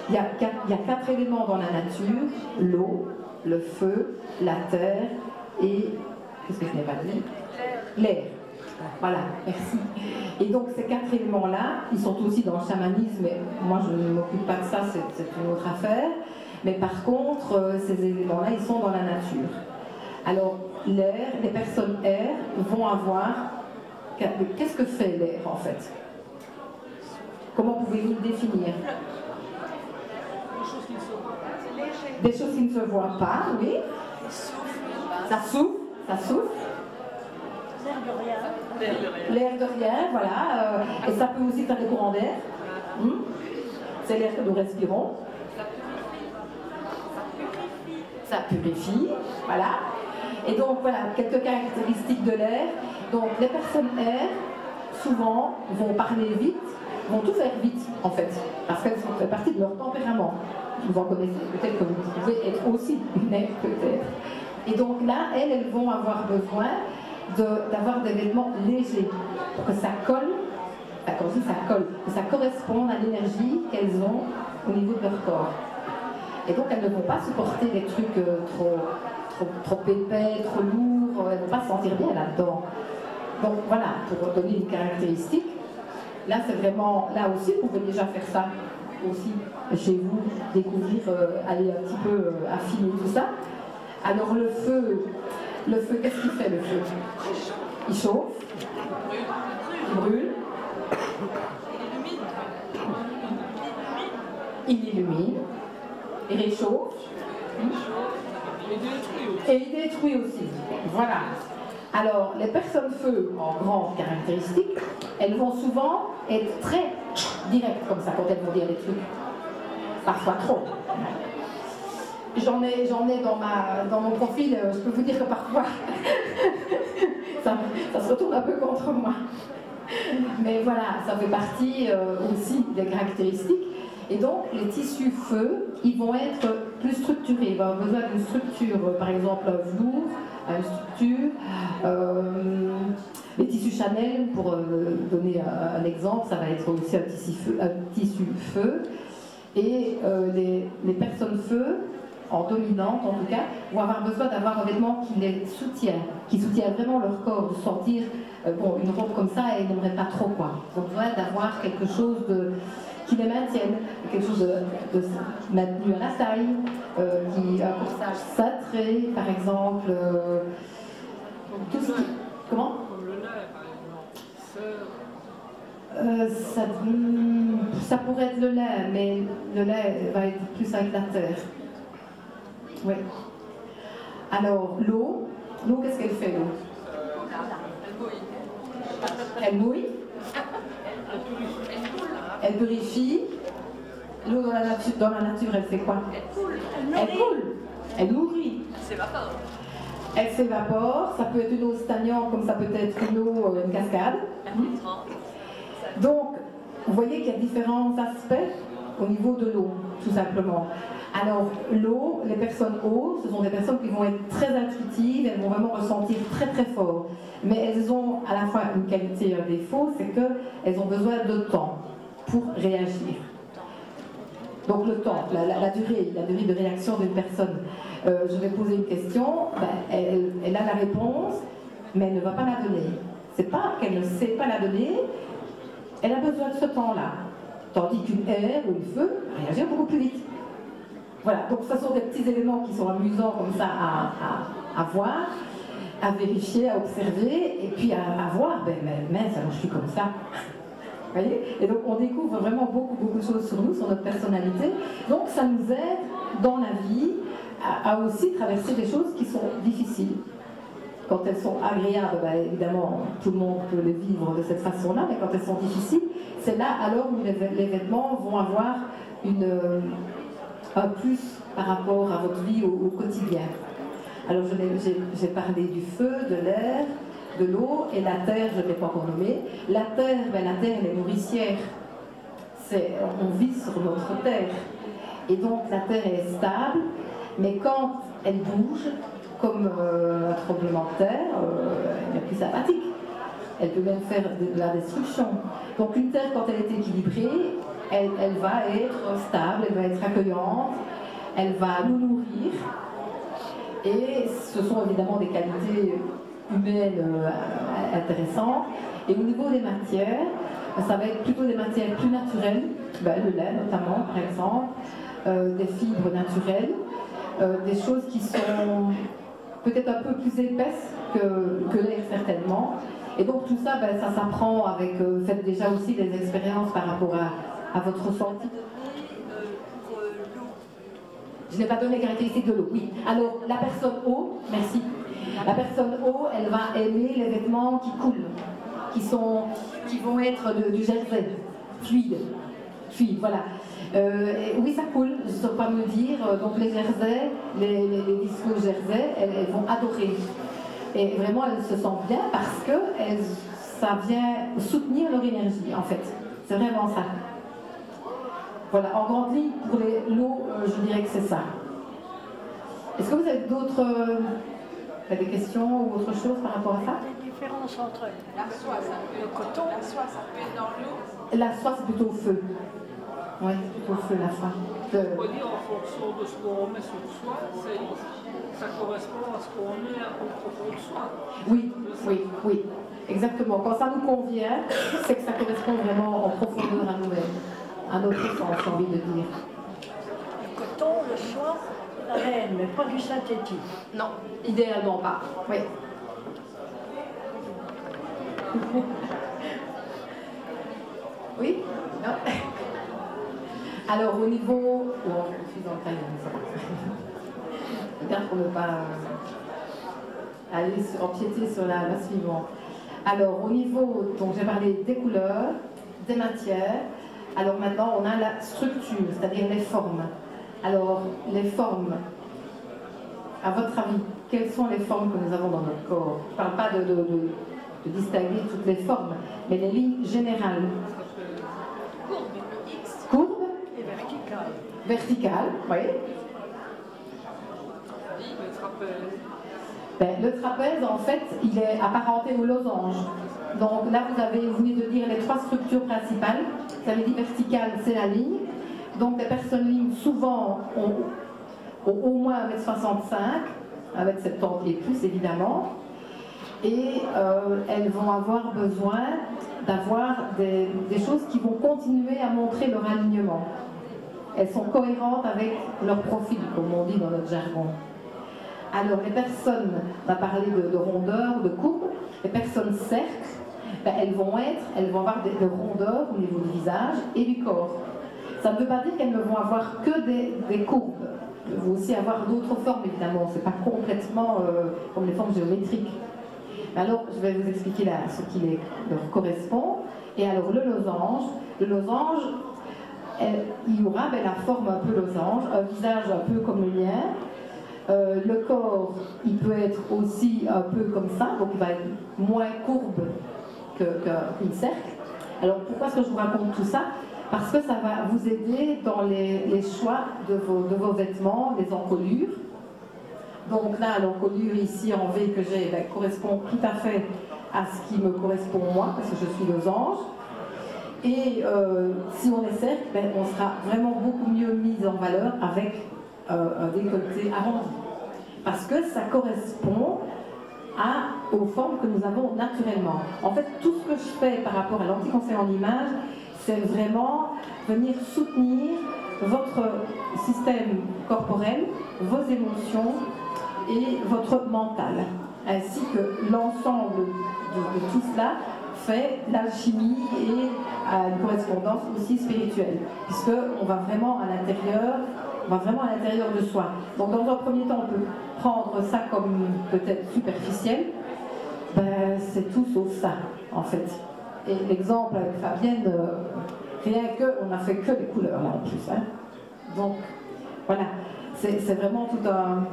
Il y a quatre éléments dans la nature, l'eau, le feu, la terre et... Qu'est-ce que je n'ai pas dit? L'air. Voilà, merci. Et donc ces quatre éléments-là, ils sont aussi dans le chamanisme, mais moi je ne m'occupe pas de ça, c'est une autre affaire. Mais par contre, ces éléments-là, ils sont dans la nature. Alors l'air, les personnes air vont avoir... Qu'est-ce que fait l'air en fait? Comment pouvez-vous le définir? Des choses qui ne se voient pas, oui. Ça souffle, ça souffle. L'air de rien, voilà. Et ça peut aussi faire des courants d'air. C'est l'air que nous respirons. Ça purifie, voilà. Et donc voilà, quelques caractéristiques de l'air. Donc les personnes air, souvent, vont parler vite, vont tout faire vite, en fait, parce qu'elles font partie de leur tempérament. Vous en connaissez, peut-être que vous pouvez être aussi une air, peut-être. Et donc là, elles vont avoir besoin d'avoir des vêtements légers, pour que ça colle, enfin, quand je dis ça colle, que ça corresponde à l'énergie qu'elles ont au niveau de leur corps. Et donc elles ne vont pas supporter des trucs trop épais, trop lourds, elles ne vont pas se sentir bien là-dedans. Donc voilà, pour donner une caractéristique, là c'est vraiment, là aussi vous pouvez déjà faire ça aussi chez vous, découvrir, aller un petit peu affiner tout ça. Alors le feu, qu'est-ce qu'il fait le feu? Il chauffe, il brûle, il illumine, il réchauffe, et il détruit aussi. Voilà. Alors, les personnes feu, en grande caractéristique, elles vont souvent être très directes comme ça quand elles vont dire des trucs. Parfois trop. J'en ai dans mon profil, je peux vous dire que parfois, ça se retourne un peu contre moi. Mais voilà, ça fait partie aussi des caractéristiques. Et donc, les tissus feu, ils vont être plus structurés. Ils vont avoir besoin d'une structure, par exemple, un velours, une structure. Les tissus Chanel, pour donner un exemple, ça va être aussi un tissu feu. Et les personnes feu, en dominante en tout cas, vont avoir besoin d'avoir un vêtement qui les soutient, qui soutient vraiment leur corps, de sentir, bon, une robe comme ça, elles n'aimeraient pas trop quoi. Ils ont besoin d'avoir quelque chose qui les maintienne, quelque chose de maintenu à la taille, un corsage cintré par exemple, tout ce qui... Comment? Comme le lait par exemple. Ça pourrait être le lait, mais le lait va être plus avec la terre. Oui. Alors, l'eau, qu'est-ce qu'elle fait, l'eau? Elle mouille. Elle purifie. L'eau dans la nature, elle fait quoi? Elle coule. Elle nourrit. Elle s'évapore. Elle s'évapore. Ça peut être une eau stagnante comme ça peut être une eau, une cascade. Donc, vous voyez qu'il y a différents aspects au niveau de l'eau, tout simplement. Alors, l'eau, les personnes eau, ce sont des personnes qui vont être très intuitives, elles vont vraiment ressentir très très fort. Mais elles ont à la fois une qualité et un défaut, c'est qu'elles ont besoin de temps pour réagir. Donc le temps, la durée de réaction d'une personne. Je vais poser une question, elle a la réponse, mais elle ne va pas la donner. C'est pas qu'elle ne sait pas la donner, elle a besoin de ce temps-là. Tandis qu'une air ou une feu réagit beaucoup plus vite. Voilà, donc ce sont des petits éléments qui sont amusants comme ça à voir, à vérifier, à observer, et puis à voir, mince, alors je suis comme ça. Vous voyez? Et donc on découvre vraiment beaucoup de choses sur nous, sur notre personnalité. Donc ça nous aide dans la vie à aussi traverser des choses qui sont difficiles. Quand elles sont agréables, évidemment, tout le monde peut les vivre de cette façon-là, mais quand elles sont difficiles, c'est là alors où les vêtements vont avoir un plus par rapport à votre vie au quotidien. Alors j'ai parlé du feu, de l'air, de l'eau et la terre, je ne l'ai pas encore nommée. La terre, elle est nourricière. On vit sur notre terre. Et donc la terre est stable, mais quand elle bouge, comme un tremblement de terre, elle est plus sympathique. Elle peut même faire de la destruction. Donc une terre, quand elle est équilibrée, elle va être stable, elle va être accueillante, elle va nous nourrir. Et ce sont évidemment des qualités humaines intéressantes. Et au niveau des matières, ça va être plutôt des matières plus naturelles, le lait notamment par exemple, des fibres naturelles, des choses qui sont peut-être un peu plus épaisses que l'air certainement. Et donc tout ça, ça s'apprend avec, faites déjà aussi des expériences par rapport à votre ressenti. Je n'ai pas donné les caractéristiques de l'eau, oui. Alors, la personne eau, merci. La personne eau, elle va aimer les vêtements qui coulent, qui vont être du jersey, fluide, voilà. Oui, ça coule, je ne saurais pas me dire. Donc les jerseys, les discos jersey, elles vont adorer. Et vraiment, elles se sentent bien parce que ça vient soutenir leur énergie, en fait. C'est vraiment ça. Voilà, en grande ligne, pour l'eau, je dirais que c'est ça. Est-ce que vous avez d'autres des questions ou autre chose par rapport à ça? La différence entre La soie, ça peut le coton, la soie, ça peut être dans l'eau. La soie, c'est plutôt au feu. Oui, plutôt au feu, la soie. On peut dire en fonction de ce qu'on met sur soi, ça correspond à ce qu'on met au profond de soi. Oui, exactement. Quand ça nous convient, c'est que ça correspond vraiment en profondeur à nous-mêmes. À notre sens, j'ai envie de dire. le coton, le soie, la laine, mais pas du synthétique. Non, idéalement pas. Oui. Oui? Non. Alors au niveau... Oh, je suis dans le crayon, ça. Bien pour ne pas aller empiéter sur la suivante. Alors au niveau, donc j'ai parlé des couleurs, des matières. Alors maintenant on a la structure, c'est-à-dire les formes. Alors les formes, à votre avis, quelles sont les formes que nous avons dans notre corps? Je ne parle pas de distinguer toutes les formes, mais les lignes générales. Courbe Et vertical. Verticale, oui. Le trapèze. Le trapèze, en fait, il est apparenté au losange. Donc là, vous venez de dire les trois structures principales. Vous avez dit verticale, c'est la ligne. Donc les personnes lignes, souvent, ont au moins 1m65, 1m70 et plus, évidemment. Et elles vont avoir besoin d'avoir des choses qui vont continuer à montrer leur alignement. Elles sont cohérentes avec leur profil, comme on dit dans notre jargon. Alors les personnes, on va parler de rondeur, de courbe, les personnes cercles, elles vont avoir des rondeurs au niveau du visage et du corps. Ça ne veut pas dire qu'elles ne vont avoir que des courbes. Elles vont aussi avoir d'autres formes, évidemment. Ce n'est pas complètement comme les formes géométriques. Alors, je vais vous expliquer là ce qui leur correspond. Et alors, le losange, il y aura la forme un peu losange, un visage un peu comme le mien. Le corps, il peut être aussi un peu comme ça, donc il va être moins courbe qu'une cercle. Alors pourquoi est-ce que je vous raconte tout ça? Parce que ça va vous aider dans les choix de vos vêtements, les encolures. Donc là, l'encolure ici en V que j'ai correspond tout à fait à ce qui me correspond moi, parce que je suis losange. Et si on est cercle, on sera vraiment beaucoup mieux mis en valeur avec un décolleté arrondi. Parce que ça correspond aux formes que nous avons naturellement. En fait, tout ce que je fais par rapport à l'anti-conseil en image, c'est vraiment venir soutenir votre système corporel, vos émotions et votre mental, ainsi que l'ensemble de tout cela fait l'alchimie et une correspondance aussi spirituelle, puisqu'on va vraiment à l'intérieur de soi. Donc dans un premier temps, on peut prendre ça comme peut-être superficiel, c'est tout sauf ça en fait. Et l'exemple avec Fabienne, rien que, on n'a fait que les couleurs là en plus. Hein. Donc voilà, c'est vraiment tout un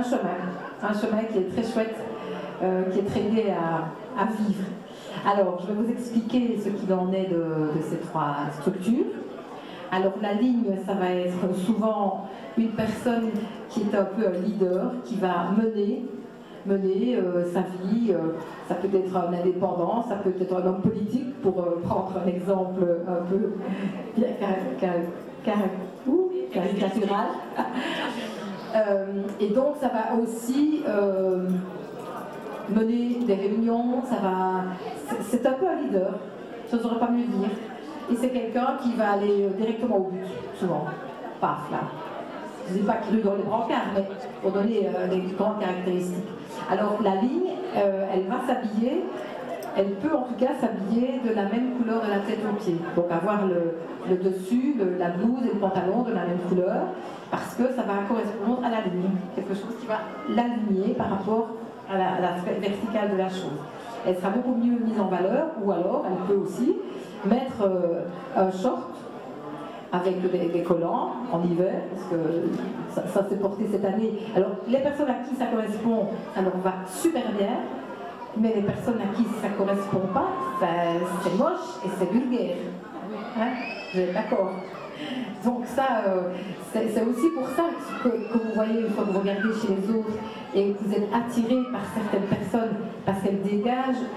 chemin qui est très chouette, qui est très gai à vivre. Alors, je vais vous expliquer ce qu'il en est de ces trois structures. Alors, la ligne, ça va être souvent une personne qui est un peu un leader, qui va mener sa vie. Ça peut être un indépendant, ça peut être un homme politique, pour prendre un exemple un peu caricatural. Et donc, ça va aussi mener des réunions, c'est un peu un leader, je n'aurais pas mieux dire. Et c'est quelqu'un qui va aller directement au but, souvent. Paf, là. Je ne dis pas qu'il est dans les brancards, mais pour donner les grandes caractéristiques. Alors, la ligne, elle va s'habiller, elle peut en tout cas s'habiller de la même couleur de la tête aux pieds. Donc, avoir le dessus, la blouse et le pantalon de la même couleur, parce que ça va correspondre à la ligne. Quelque chose qui va l'aligner par rapport à l'aspect vertical de la chose. Elle sera beaucoup mieux mise en valeur, ou alors elle peut aussi mettre un short avec des collants en hiver, parce que ça s'est porté cette année. Alors les personnes à qui ça correspond, ça leur va super bien, mais les personnes à qui ça ne correspond pas, c'est moche et c'est vulgaire. Hein? Vous êtes d'accord? Donc ça, c'est aussi pour ça que vous voyez, une fois que vous regardez chez les autres et que vous êtes attiré par certaines personnes, parce qu'elles dégagent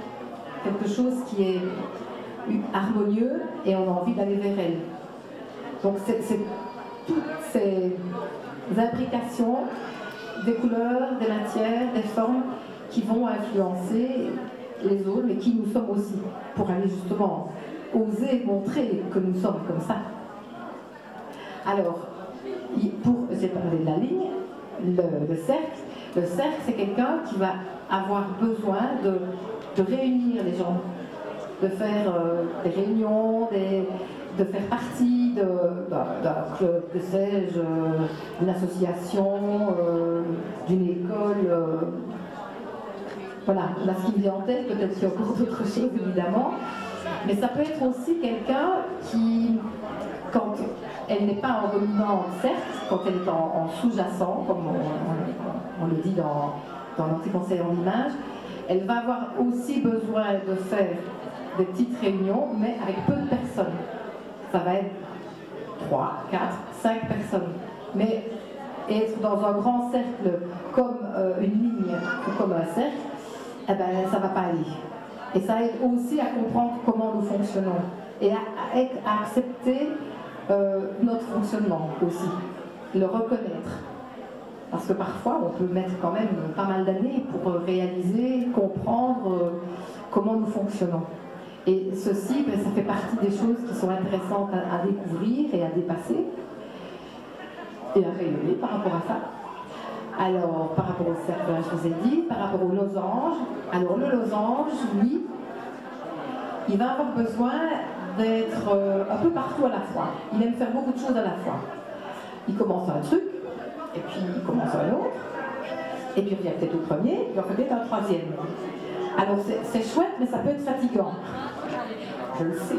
quelque chose qui est harmonieux et on a envie d'aller vers elles. Donc c'est toutes ces imbrications des couleurs, des matières, des formes qui vont influencer les autres, mais qui nous sommes aussi, pour aller justement oser montrer que nous sommes comme ça. Alors, j'ai parlé de la ligne, le cercle. Le cercle, c'est quelqu'un qui va avoir besoin de réunir les gens, de faire des réunions, de faire partie d'un club, que sais-je, d'une association, d'une école. Voilà, là ce qui me vient en tête, peut-être qu'il y a encore d'autres choses évidemment, mais ça peut être aussi quelqu'un qui, quand elle n'est pas en dominante, certes, quand elle est en sous-jacent, comme on le dit dans l'anti-conseil en image, elle va avoir aussi besoin de faire des petites réunions, mais avec peu de personnes. Ça va être 3, 4, 5 personnes. Mais être dans un grand cercle comme une ligne ou comme un cercle, eh ben, ça ne va pas aller. Et ça aide aussi à comprendre comment nous fonctionnons et à accepter notre fonctionnement aussi, le reconnaître. Parce que parfois, on peut mettre quand même pas mal d'années pour réaliser, comprendre comment nous fonctionnons. Et ceci, ben, ça fait partie des choses qui sont intéressantes à découvrir et à dépasser et à rayonner par rapport à ça. Alors, par rapport au cercle, je vous ai dit, par rapport au losange, alors le losange, lui, il va avoir besoin d'être un peu partout à la fois. Il aime faire beaucoup de choses à la fois. Il commence un truc, et puis il commence un autre, et puis il revient peut-être au premier, puis il en fait peut-être un troisième. Alors c'est chouette, mais ça peut être fatigant. Je le sais.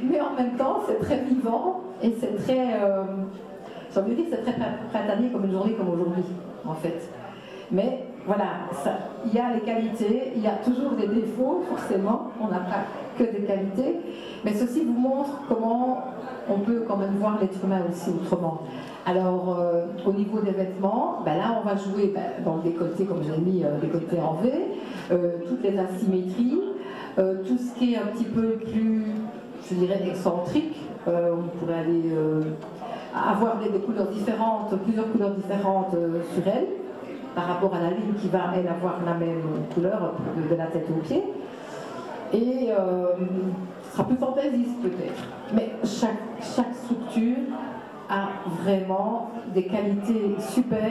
Mais en même temps, c'est très vivant et c'est très, j'ai envie de dire, c'est très printanier comme une journée comme aujourd'hui, en fait. Mais voilà, il y a les qualités, il y a toujours des défauts, forcément, on n'a pas que des qualités, mais ceci vous montre comment on peut quand même voir l'être humain aussi autrement. Alors, au niveau des vêtements, ben là, on va jouer dans le décolleté, comme j'ai mis décolleté en V, toutes les asymétries, tout ce qui est un petit peu plus, je dirais, excentrique. On pourrait aller avoir des couleurs différentes, plusieurs couleurs différentes sur elle, par rapport à la ligne qui va, elle, avoir la même couleur de la tête aux pieds. Et ce sera plus fantaisiste peut-être. Mais chaque structure a vraiment des qualités super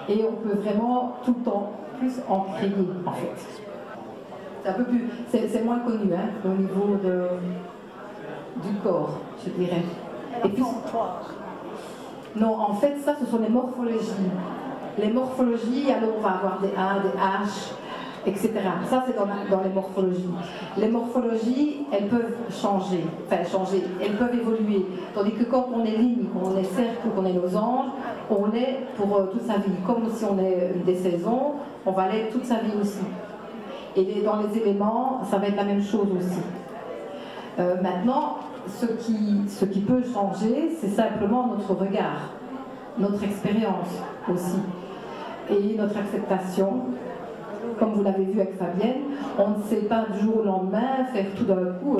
et on peut vraiment tout le temps plus en créer en fait. C'est un peu plus, c'est moins connu hein, au niveau du corps, je dirais. Et puis, non, en fait, ça, ce sont les morphologies. Les morphologies, alors on va avoir des A, des H, etc. Ça, c'est dans les morphologies. Les morphologies, elles peuvent changer, elles peuvent évoluer. Tandis que quand on est ligne, qu'on est cercle, qu'on est losange, on l'est pour toute sa vie. Comme si on est des saisons, on va l'être toute sa vie aussi. Et dans les éléments, ça va être la même chose aussi. Maintenant, ce qui peut changer, c'est simplement notre regard, notre expérience aussi, et notre acceptation. Comme vous l'avez vu avec Fabienne, on ne sait pas du jour au lendemain faire tout d'un coup,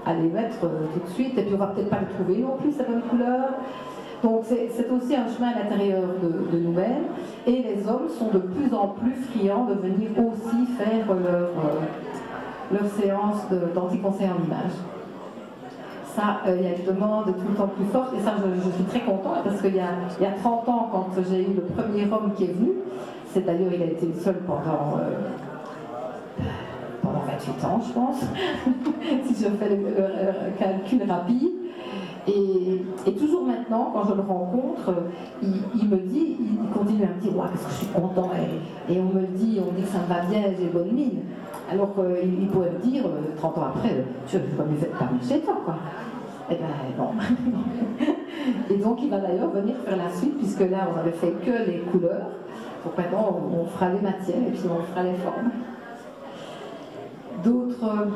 aller mettre tout de suite, et puis on va peut-être pas le trouver non plus, cette bonne couleur. Donc c'est aussi un chemin à l'intérieur de nous-mêmes, et les hommes sont de plus en plus friands de venir aussi faire leur séance d'anti-conseil en image. Ça, il y a une demande tout le temps plus forte, et ça je suis très contente, parce qu'il y a 30 ans, quand j'ai eu le premier homme qui est venu, c'est d'ailleurs, il a été le seul pendant 28 ans, je pense, si je fais le calcul rapide. Et toujours maintenant, quand je le rencontre, il me dit, il continue à me dire, ouais, parce que je suis content, et on me le dit, on me dit que ça me va bien, j'ai bonne mine. Alors qu'il pourrait me dire, 30 ans après, je ne vais pas venir chez toi, quoi. Eh ben non. Et donc il va d'ailleurs venir faire la suite, puisque là on avait fait que les couleurs. Donc maintenant on fera les matières et puis on fera les formes. D'autres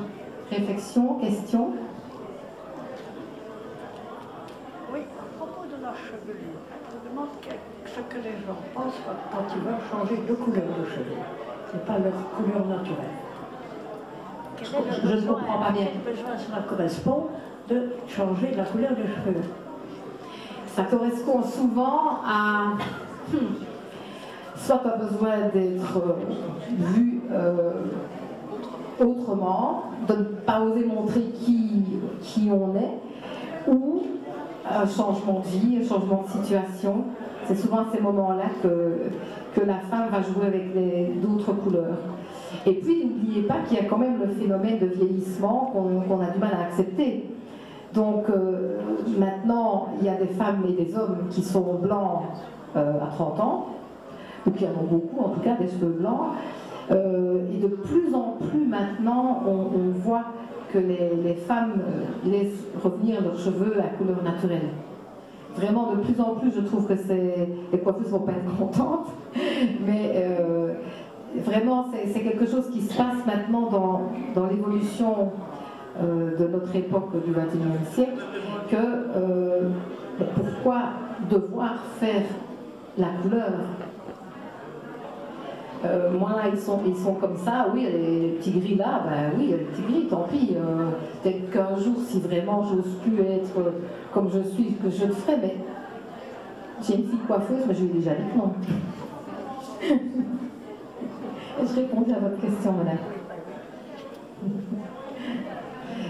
réflexions, questions? Oui, à propos de la chevelure, je me demande ce que les gens pensent quand ils veulent changer de couleur de cheveux. Ce n'est pas leur couleur naturelle. Je ne comprends pas bien. Quel besoin cela correspond de changer la couleur des cheveux? Ça correspond souvent à soit pas besoin d'être vu autrement, de ne pas oser montrer qui on est, ou un changement de vie, un changement de situation. C'est souvent à ces moments-là que la femme va jouer avec d'autres couleurs. Et puis n'oubliez pas qu'il y a quand même le phénomène de vieillissement qu'on a du mal à accepter. Donc maintenant, il y a des femmes et des hommes qui sont blancs à 30 ans, ou qui en ont beaucoup, en tout cas, des cheveux blancs. Et de plus en plus maintenant, on voit que les femmes laissent revenir leurs cheveux à couleur naturelle. Vraiment, de plus en plus, je trouve que les coiffeuses ne vont pas être contentes, mais vraiment, c'est quelque chose qui se passe maintenant dans l'évolution de notre époque du XXIe siècle, que pourquoi devoir faire la couleur? Moi, ils sont comme ça, oui, les petits gris là, ben oui, les petits gris, tant pis. Peut-être qu'un jour, si vraiment j'ose plus être comme je suis, que je le ferai, mais j'ai une fille coiffeuse, mais je lui ai déjà dit que non. Et je répondais à votre question, madame.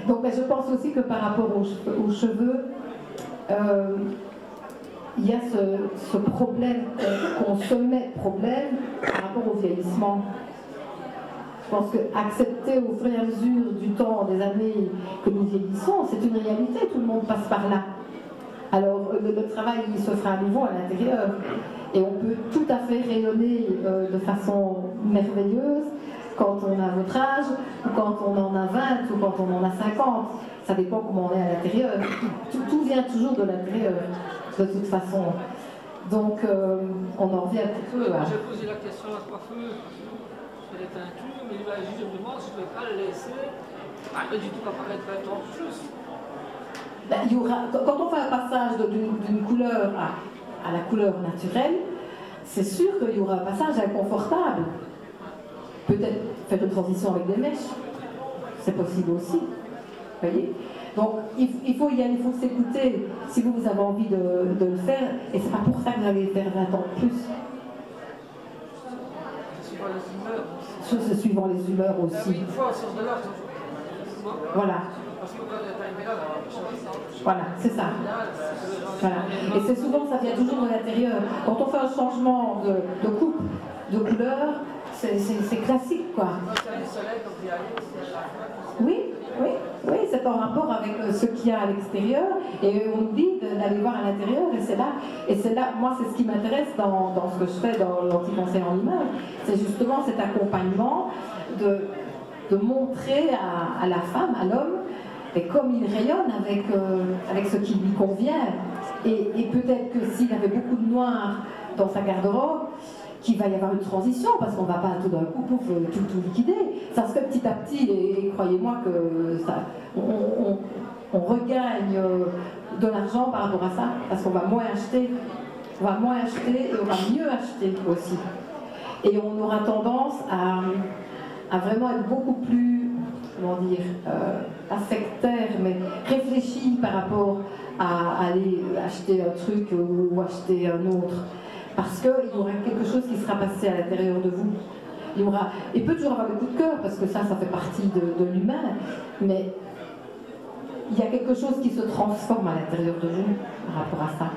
Donc, ben, je pense aussi que par rapport aux cheveux, il y a ce problème, qu'on se met problème par rapport au vieillissement. Je pense qu'accepter au fur et à mesure du temps, des années que nous vieillissons, c'est une réalité, tout le monde passe par là. Alors le travail il se fera à nouveau à l'intérieur et on peut tout à fait rayonner de façon merveilleuse quand on a votre âge, ou quand on en a 20, ou quand on en a 50. Ça dépend comment on est à l'intérieur. Tout vient toujours de l'intérieur, de toute façon. Donc, on en revient un petit peu à... J'ai posé la question à la coiffeuse, sur les teintures, mais il m'a dit, je me demande si je ne vais pas le laisser. Du tout apparaître 20 ans de plus. Ben, il y aura, quand on fait un passage d'une couleur à la couleur naturelle, c'est sûr qu'il y aura un passage inconfortable. Peut-être faire une transition avec des mèches, c'est possible aussi. Vous voyez? Donc il faut y aller, il faut s'écouter si vous avez envie de le faire, et c'est pas pour ça que vous allez faire 20 ans de plus. Suivant les humeurs. C'est suivant les humeurs aussi. Oui, une fois, sur de l'art, voilà. parce que quand il y a pas une grave, Voilà, c'est ça. Voilà. Et c'est souvent, ça vient toujours de l'intérieur. Quand on fait un changement de coupe, de couleur, c'est classique, quoi. Oui, oui, oui, c'est en rapport avec ce qu'il y a à l'extérieur, et on nous dit d'aller voir à l'intérieur, et c'est là, moi c'est ce qui m'intéresse dans ce que je fais dans l'anti-conseil en image, c'est justement cet accompagnement de montrer à la femme, à l'homme, et comme il rayonne avec ce qui lui convient, et peut-être que s'il avait beaucoup de noir dans sa garde-robe, qu'il va y avoir une transition, parce qu'on ne va pas tout d'un coup tout liquider. Ça se fait petit à petit, et croyez-moi que ça, on regagne de l'argent par rapport à ça, parce qu'on va moins acheter, et on va mieux acheter aussi. Et on aura tendance à vraiment être beaucoup plus, comment dire, pas sectaire, mais réfléchi par rapport à aller acheter un truc ou acheter un autre. Parce qu'il y aura quelque chose qui sera passé à l'intérieur de vous. Il peut toujours avoir le coup de cœur, parce que ça fait partie de l'humain, mais il y a quelque chose qui se transforme à l'intérieur de vous par rapport à ça.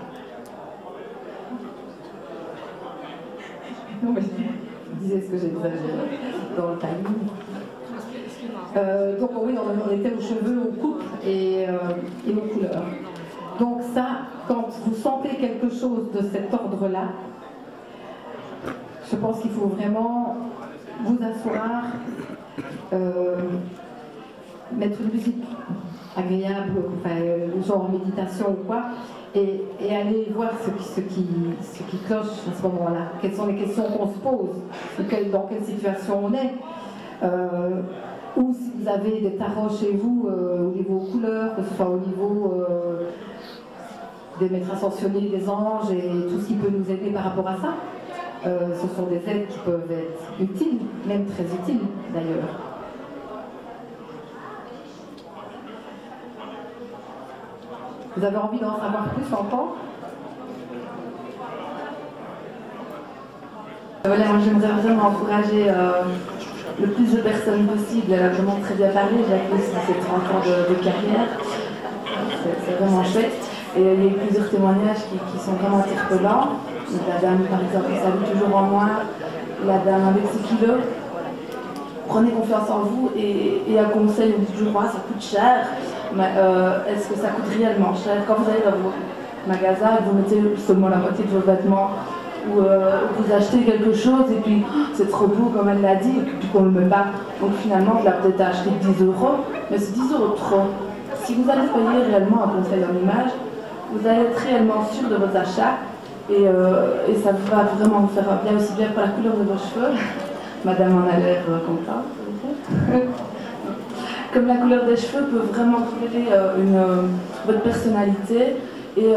Non, mais je disais ce que j'ai exagéré dans le timing. Donc oui, on était aux cheveux, aux coupes et aux couleurs. Donc ça, quand vous sentez quelque chose de cet ordre-là, je pense qu'il faut vraiment vous asseoir, mettre une musique agréable, enfin, genre méditation ou quoi, et aller voir ce qui cloche à ce moment-là. Quelles sont les questions qu'on se pose, dans quelle situation on est. Ou si vous avez des tarots chez vous au niveau couleurs, que ce soit au niveau des maîtres ascensionnés, des anges et tout ce qui peut nous aider par rapport à ça. Ce sont des aides qui peuvent être utiles, même très utiles d'ailleurs. Vous avez envie d'en savoir plus encore? Voilà, moi j'aimerais vraiment encourager le plus de personnes possible. Elle a vraiment très bien parlé, Jacques, c'est 30 ans de carrière. C'est vraiment chouette. Et il y a eu plusieurs témoignages qui sont vraiment interpellants. La dame, par exemple, qui salue toujours en moi, la dame avec ses kilos. Prenez confiance en vous et un conseil, on dit toujours, ça coûte cher. Mais est-ce que ça coûte réellement cher? Quand vous allez dans vos magasins, vous mettez seulement la moitié de vos vêtements, ou vous achetez quelque chose et puis c'est trop beau comme elle l'a dit, et puis qu'on ne le met pas. Donc finalement, je l'ai peut-être acheté 10 €, mais c'est 10 € trop. Si vous allez payer réellement un conseil en image, vous allez être réellement sûr de vos achats et ça va vraiment vous faire bien, aussi bien pour la couleur de vos cheveux. Madame en a l'air contente. Comme la couleur des cheveux peut vraiment révéler votre personnalité. Et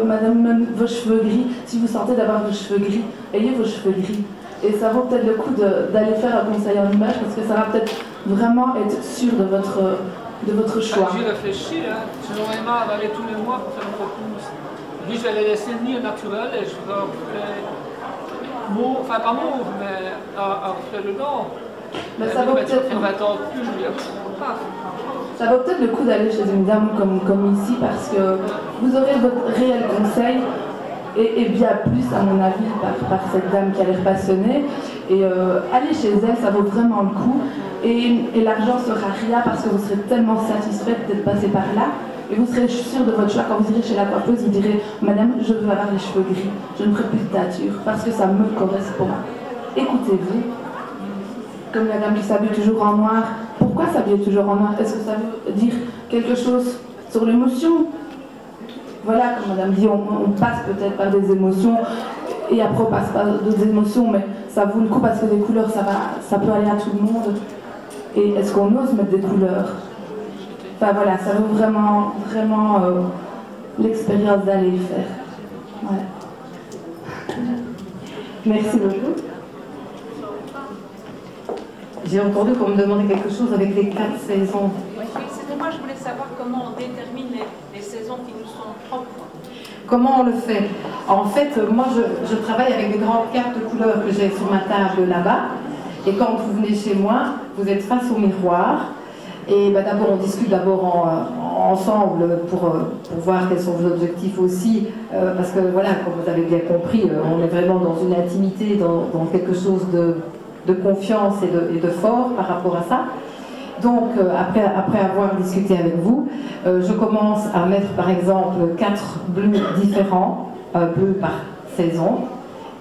madame, même vos cheveux gris, si vous sentez d'avoir vos cheveux gris, ayez vos cheveux gris. Et ça vaut peut-être le coup d'aller faire un conseil en image parce que ça va peut-être vraiment être sûr de votre choix. J'ai réfléchi, selon Emma, elle allait tous les mois pour faire une repousse. Lui, je vais les laisser venir naturel et je ferai un reflet mauve, enfin pas mauve, mais un reflet dedans. Mais ça vaut peut-être... 20 ans plus, je veux dire, pas. Ça vaut peut-être le coup d'aller chez une dame comme ici parce que vous aurez votre réel conseil et bien plus à mon avis par cette dame qui a l'air passionnée. Et aller chez elle, ça vaut vraiment le coup. Et l'argent sera rien parce que vous serez tellement satisfaite d'être passé par là. Et vous serez sûr de votre choix. Quand vous irez chez la coiffeuse, vous direz « Madame, je veux avoir les cheveux gris. Je ne ferai plus de teinture parce que ça me correspond. » Écoutez-vous. comme la dame qui s'habille toujours en noir. Pourquoi s'habiller toujours en noir? Est-ce que ça veut dire quelque chose sur l'émotion? Voilà, comme madame dit, on passe peut-être par des émotions et après on passe par d'autres émotions, mais ça vaut le coup parce que des couleurs, ça peut aller à tout le monde. Et est-ce qu'on ose mettre des couleurs? Enfin voilà, ça vaut vraiment, vraiment l'expérience d'aller le faire. Voilà. Merci beaucoup. J'ai entendu qu'on me demandait quelque chose avec les 4 saisons. Oui, excusez-moi, je voulais savoir comment on détermine les saisons qui nous sont propres. Comment on le fait? En fait, moi, je travaille avec des grandes cartes de couleurs que j'ai sur ma table là-bas. Et quand vous venez chez moi, vous êtes face au miroir. Et ben, d'abord, on discute ensemble pour voir quels sont vos objectifs aussi. Parce que voilà, comme vous avez bien compris, on est vraiment dans une intimité, dans quelque chose de confiance et de fort par rapport à ça. Donc, après avoir discuté avec vous, je commence à mettre par exemple 4 bleus différents, bleus par saison,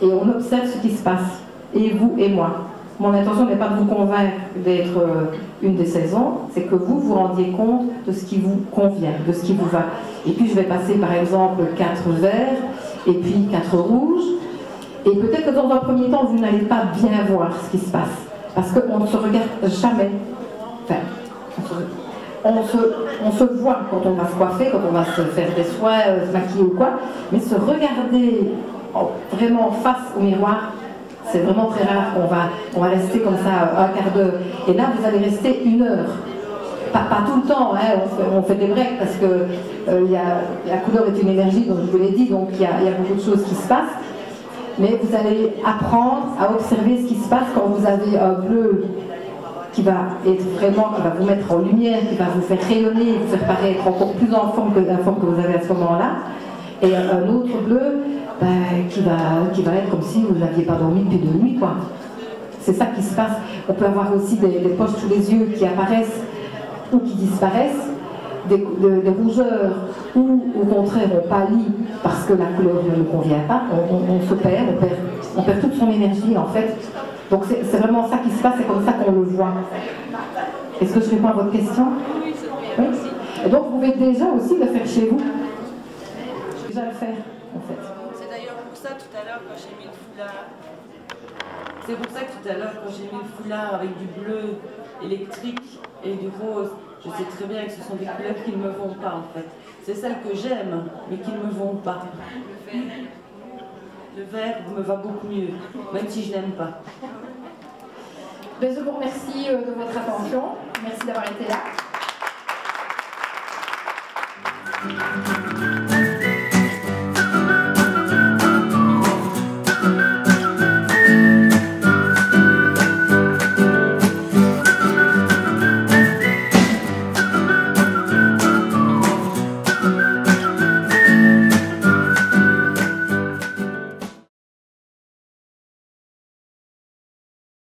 et on observe ce qui se passe, et vous et moi. Mon intention n'est pas de vous convaincre d'être une des saisons, c'est que vous vous rendiez compte de ce qui vous convient, de ce qui vous va. Et puis je vais passer par exemple 4 verts, et puis 4 rouges, et peut-être que dans un premier temps, vous n'allez pas bien voir ce qui se passe, parce qu'on ne se regarde jamais. Enfin, on se voit quand on va se coiffer, quand on va se faire des soins, se maquiller ou quoi, mais se regarder vraiment face au miroir, c'est vraiment très rare. On va rester comme ça un quart d'heure. Et là, vous allez rester 1 heure. Pas tout le temps, hein, on fait des breaks parce que la couleur est une énergie, donc je vous l'ai dit, donc il y a beaucoup de choses qui se passent. Mais vous allez apprendre à observer ce qui se passe quand vous avez un bleu qui va vous mettre en lumière, qui va vous faire rayonner, vous faire paraître encore plus en forme que la forme que vous avez à ce moment-là. Et un autre bleu qui va être comme si vous n'aviez pas dormi depuis 2 nuits, quoi. C'est ça qui se passe. On peut avoir aussi des poches sous les yeux qui apparaissent ou qui disparaissent, des rougeurs, ou au contraire on pâlit parce que la couleur ne nous convient pas, on se perd, on perd toute son énergie en fait. Donc c'est vraiment ça qui se passe, c'est comme ça qu'on le voit. Est-ce que je réponds à votre question? Oui, c'est bien, merci. Et donc vous pouvez déjà aussi le faire chez vous. Déjà le faire en fait. C'est d'ailleurs pour ça tout à l'heure quand j'ai mis le foulard. C'est pour ça que tout à l'heure quand j'ai mis le foulard avec du bleu électrique et du rose, je sais très bien que ce sont des couleurs qui ne me vont pas en fait. C'est celles que j'aime, mais qui ne me vont pas. Le vert me va beaucoup mieux, même si je n'aime pas. Je vous remercie de votre attention. Merci d'avoir été là.